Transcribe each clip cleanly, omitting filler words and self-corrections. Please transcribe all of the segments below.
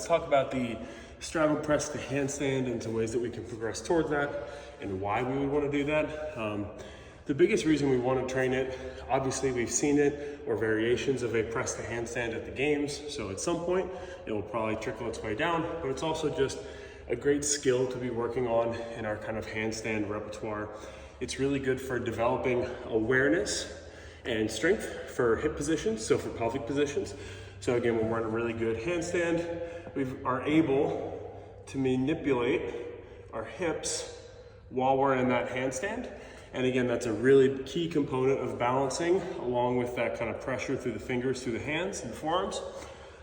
talk about the straddle press to handstand and some ways that we can progress towards that and why we would want to do that. The biggest reason we want to train it, obviously we've seen it or variations of a press to handstand at the games. So at some point it will probably trickle its way down, but it's also just a great skill to be working on in our kind of handstand repertoire. It's really good for developing awareness and strength for hip positions, so for pelvic positions. So again, when we're in a really good handstand, we are able to manipulate our hips while we're in that handstand. And again, that's a really key component of balancing, along with that kind of pressure through the fingers, through the hands and the forearms.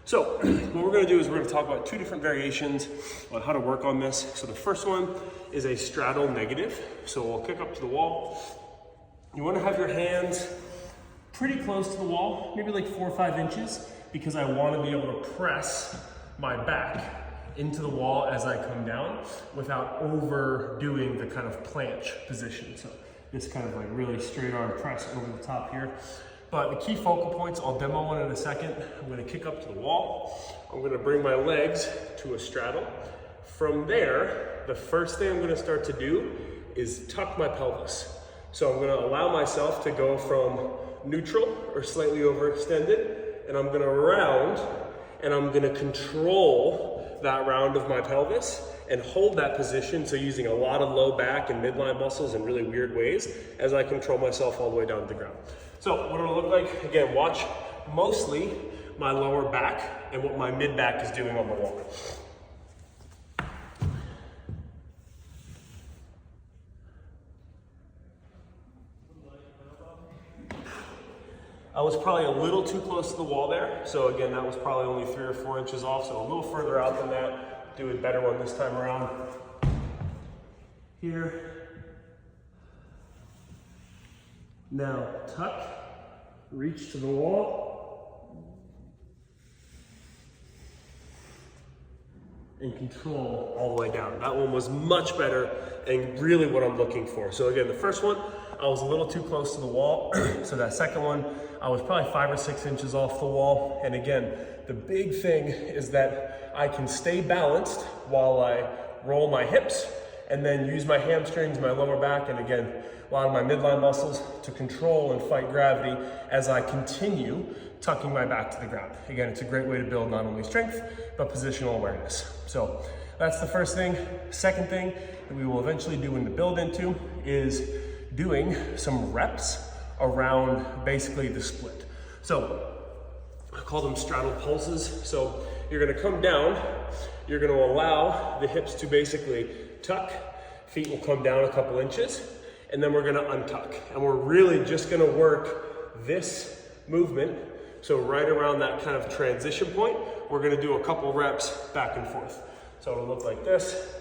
So what we're gonna do is we're gonna talk about two different variations on how to work on this. So the first one is a straddle negative. So we'll kick up to the wall. You wanna have your hands pretty close to the wall, maybe like 4 or 5 inches, because I wanna be able to press my back into the wall as I come down without overdoing the kind of planche position. So this kind of like really straight arm press over the top here. But the key focal points, I'll demo one in a second. I'm gonna kick up to the wall. I'm gonna bring my legs to a straddle. From there, the first thing I'm gonna start to do is tuck my pelvis. So I'm gonna allow myself to go from neutral or slightly overextended, and I'm gonna round, and I'm gonna control that round of my pelvis and hold that position. So using a lot of low back and midline muscles in really weird ways as I control myself all the way down to the ground. So what it'll look like, again, watch mostly my lower back and what my mid back is doing on the wall. I was probably a little too close to the wall there. So again, that was probably only 3 or 4 inches off. So a little further out than that. Do a better one this time around. Here. Now tuck, reach to the wall, and control all the way down. That one was much better and really what I'm looking for. So again, the first one, I was a little too close to the wall. So that second one, I was probably 5 or 6 inches off the wall. And again, the big thing is that I can stay balanced while I roll my hips and then use my hamstrings, my lower back, and again, a lot of my midline muscles to control and fight gravity as I continue tucking my back to the ground. Again, it's a great way to build not only strength, but positional awareness. So that's the first thing. Second thing that we will eventually do in the build into is doing some reps around basically the split. So I call them straddle pulses. So you're gonna come down, you're gonna allow the hips to basically tuck, feet will come down a couple inches, and then we're gonna untuck. And we're really just gonna work this movement. So right around that kind of transition point, we're gonna do a couple reps back and forth. So it'll look like this.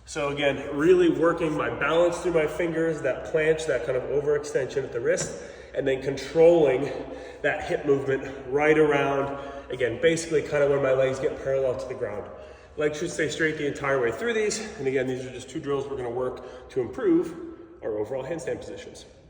So again, really working my balance through my fingers, that planche, that kind of overextension at the wrist, and then controlling that hip movement right around, again, basically kind of when my legs get parallel to the ground. Legs should stay straight the entire way through these. And again, these are just 2 drills we're gonna work to improve our overall handstand positions.